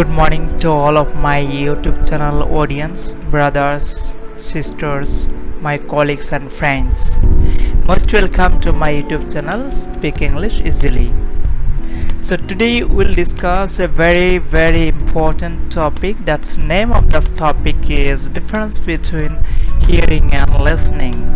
Good morning to all of my YouTube channel audience, brothers, sisters, my colleagues and friends. Most welcome to my YouTube channel Speak English Easily. So today we'll discuss a very important topic. That's name of the topic is difference between hearing and listening.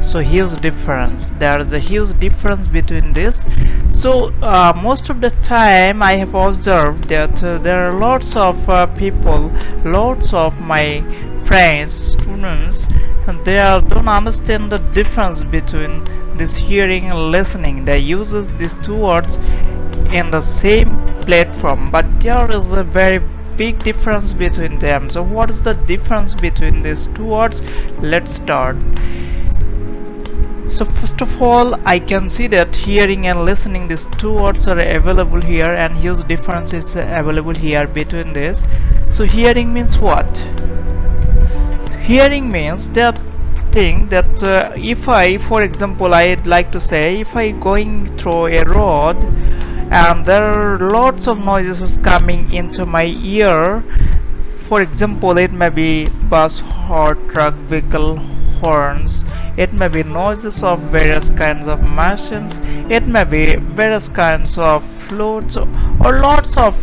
So huge difference. There is a huge difference between this. So most of the time I have observed that there are lots of people, lots of my friends, students, and they don't understand the difference between this hearing and listening. They use these two words in the same platform, but there is a very big difference between them. So what is the difference between these two words? Let's start. So first of all, I can see that hearing and listening, these two words are available here, and huge difference is available here between this. So hearing means what? Hearing means that thing that if I, for example, I'd like to say, if I going through a road and there are lots of noises coming into my ear. For example, it may be bus or truck vehicle horns, it may be noises of various kinds of machines, it may be various kinds of flutes, or lots of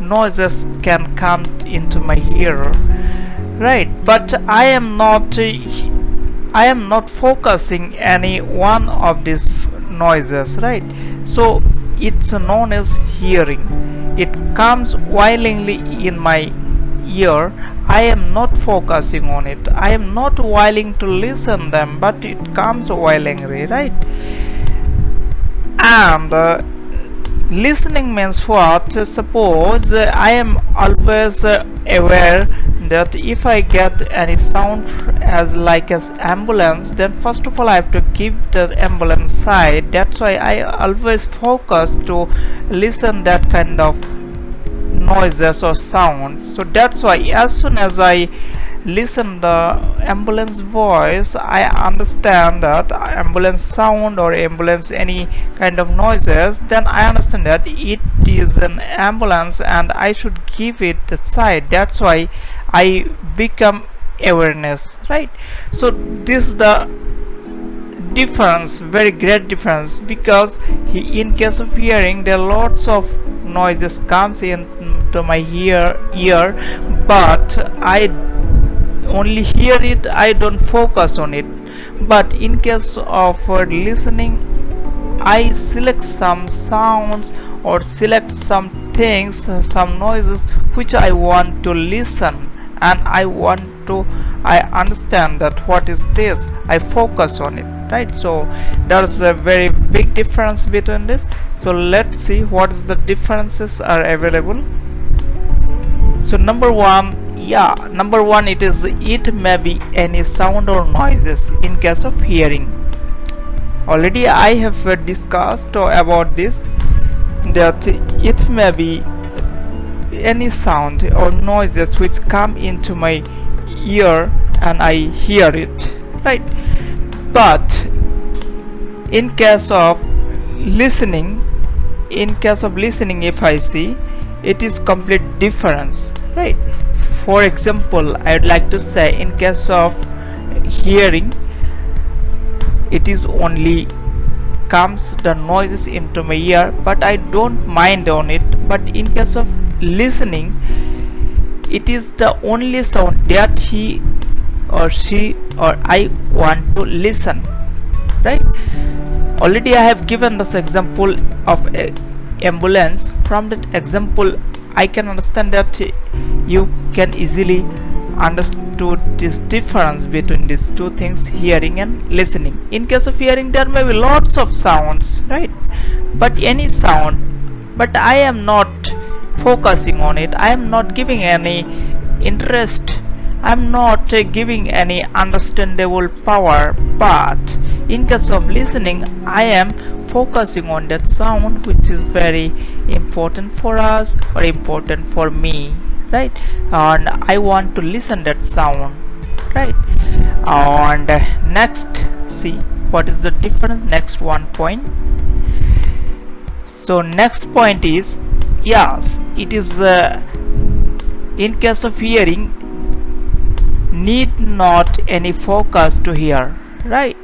noises can come into my ear, right? But I am not focusing any one of these noises, right? So it's known as hearing. It comes willingly in my ear. I am not focusing on it. I am not willing to listen them, but it comes willingly, right? And listening means what? Suppose I am always aware that if I get any sound as ambulance, then first of all I have to give the ambulance side. That's why I always focus to listen that kind of noises or sounds. So that's why as soon as I listen the ambulance voice, I understand that ambulance sound or ambulance any kind of noises, then I understand that it is an ambulance and I should give it the side. That's why I become awareness, right? So this is the difference, very great difference, because in case of hearing there are lots of noises comes into my ear, but I only hear it, I don't focus on it. But in case of listening, I select some sounds or select some things, some noises which I want to listen, and I understand that what is this, I focus on it, right? So there's a very big difference between this. So let's see what is the differences are available. So number one, it may be any sound or noises in case of hearing. Already I have discussed about this, that it may be any sound or noises which come into my ear and I hear it, right? But in case of listening, if I see, it is complete difference, right? For example, I would like to say in case of hearing, it is only comes the noises into my ear, but I don't mind on it. But in case of listening, it is the only sound that he or she or I want to listen, right? Already I have given this example of ambulance. From that example I can understand that you can easily understood this difference between these two things, hearing and listening. In case of hearing, there may be lots of sounds, right? But any sound, but I am not focusing on it, I am not giving any interest, I am not giving any understandable power. But in case of listening, I am focusing on that sound which is very important for us or important for me, right? And I want to listen that sound, right? And next, see what is the difference. Next one point. So next point is, yes, it is In case of hearing, need not any focus to hear, right?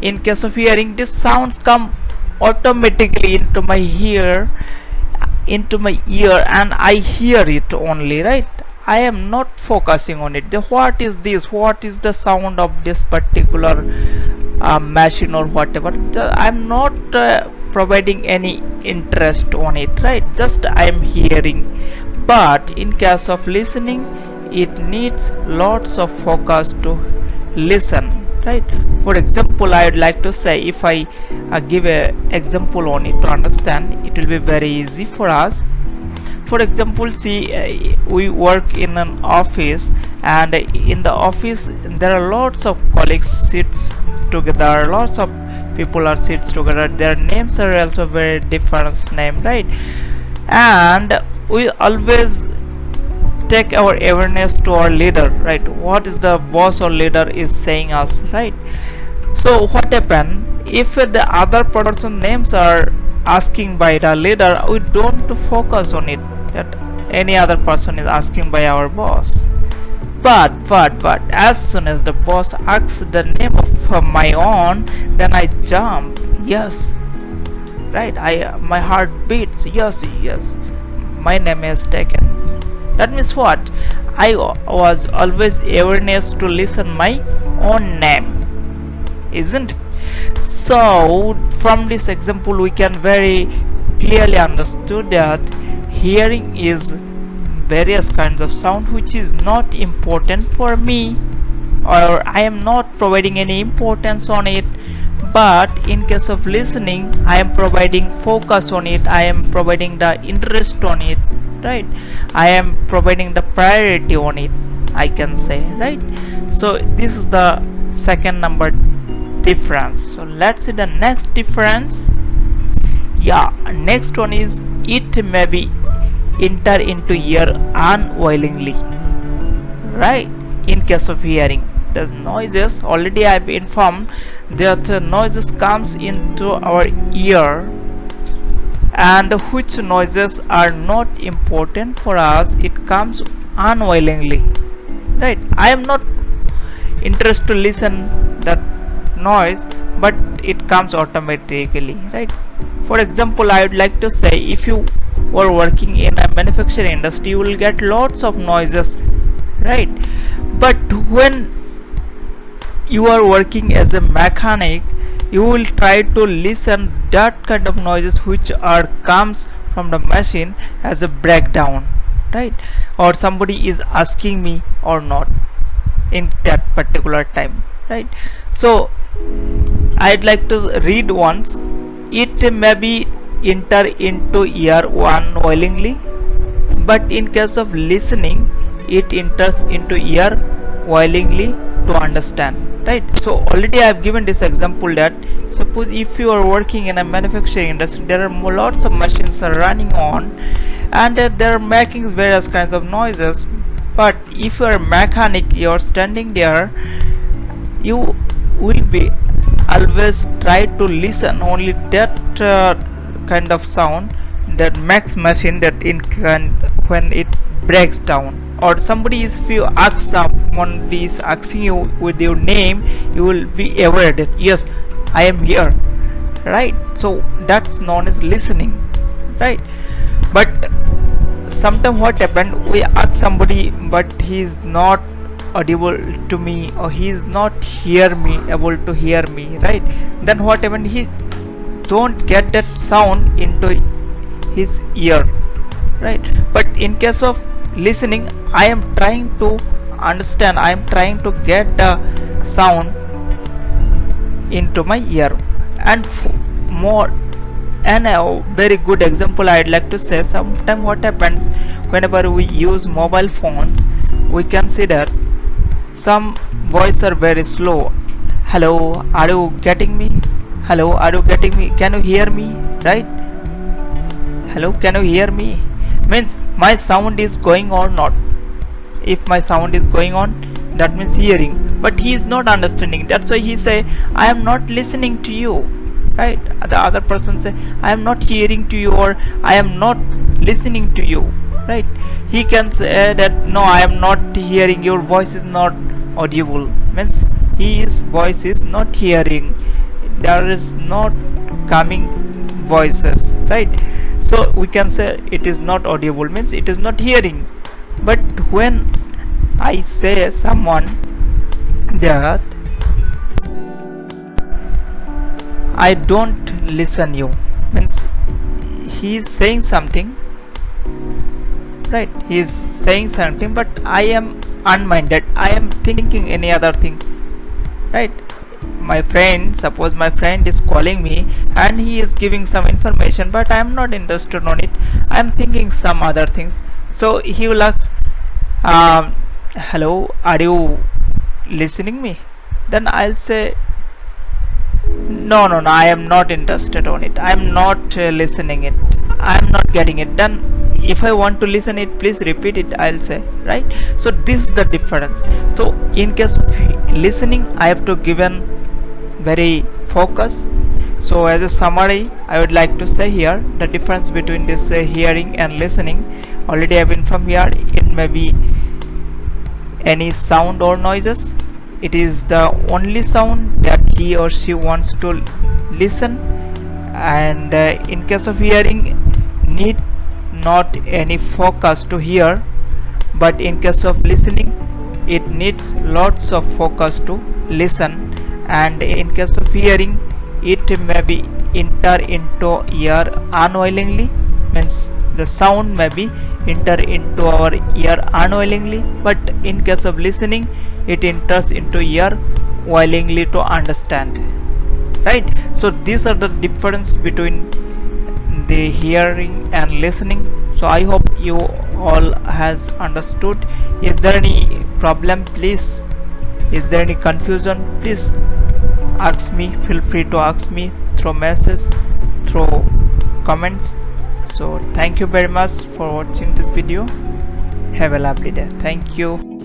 In case of hearing, these sounds come automatically into my ear, and I hear it only, right? I am not focusing on it. What is this? What is the sound of this particular machine or whatever? I'm not providing any interest on it, right? Just I am hearing. But in case of listening, it needs lots of focus to listen, right? For example, I would like to say, if I give a example on it to understand, it will be very easy for us. For example, see, we work in an office, and in the office there are lots of colleagues sits together, lots of people are sits together, their names are also very different name, right? And we always take our awareness to our leader, right? What is the boss or leader is saying us, right? So what happen if the other person names are asking by the leader, we don't focus on it that any other person is asking by our boss. But as soon as the boss asks the name of my own, then I jump. Yes, right, I my heart beats. Yes, my name is taken. That means what? I was always awareness to listen my own name, isn't it? So from this example we can very clearly understood that hearing is various kinds of sound which is not important for me, or I am not providing any importance on it. But in case of listening, I am providing focus on it, I am providing the interest on it, right? I am providing the priority on it, I can say, right? So this is the second number difference. So let's see the next difference. Yeah, next one is it may be enter into ear unwillingly, right? In case of hearing, the noises already I've informed that noises comes into our ear, and which noises are not important for us, it comes unwillingly, right? I am not interested to listen that noise, but it comes automatically, right? For example, I would like to say, if you were working in a manufacturing industry, you will get lots of noises, right? But when you are working as a mechanic, you will try to listen that kind of noises which are comes from the machine as a breakdown, right? Or somebody is asking me or not in that particular time, right? So I'd like to read once. It may be enter into ear unwillingly, but in case of listening, it enters into ear willingly to understand, right? So already I have given this example that suppose if you are working in a manufacturing industry, there are lots of machines are running on, and they are making various kinds of noises. But if you are a mechanic, you are standing there, you will be always try to listen only that kind of sound that makes machine that when it breaks down. Or somebody is, if you ask someone is asking you with your name, you will be aware that yes, I am here, right? So that's known as listening, right? But sometimes what happened, we ask somebody but he is not audible to me, or he is not able to hear me, right? Then what happened, he don't get that sound into his ear, right? But in case of listening, I am trying to understand, I am trying to get the sound into my ear. And more, and a very good example I'd like to say, sometimes what happens whenever we use mobile phones, we can see that some voices are very slow. Hello, are you getting me? Hello, are you getting me? Can you hear me? Right? Hello, can you hear me? Means my sound is going or not. If my sound is going on, that means hearing. But he is not understanding. That's why he say, I am not listening to you. Right? The other person say, I am not hearing to you, or I am not listening to you. right? He can say that no, I am not hearing, your voice is not audible, means his voice is not hearing, there is not coming voices, right? So we can say it is not audible, means it is not hearing. But when I say someone that I don't listen you, means he is saying something, right? He is saying something, but I am unminded, I am thinking any other thing, right? My friend, suppose my friend is calling me and he is giving some information, but I am not interested on it, I am thinking some other things. So he will ask, hello, are you listening me? Then I'll say, no, I am not interested on it, I am not listening it, I am not getting it. Then if I want to listen it, please repeat it, I'll say, right? So this is the difference. So in case of listening, I have to given very focus. So as a summary, I would like to say here the difference between this hearing and listening. Already I've informed here, it may be any sound or noises, it is the only sound that he or she wants to listen. And in case of hearing, need not any focus to hear, but in case of listening, it needs lots of focus to listen. And in case of hearing, it may be enter into ear unwillingly, means the sound may be enter into our ear unwillingly, but in case of listening, it enters into ear willingly to understand, right? So these are the difference between the hearing and listening. So I hope you all has understood. Is there any problem, please? Is there any confusion, please ask me, feel free to ask me through message, through comments. So thank you very much for watching this video. Have a lovely day. Thank you.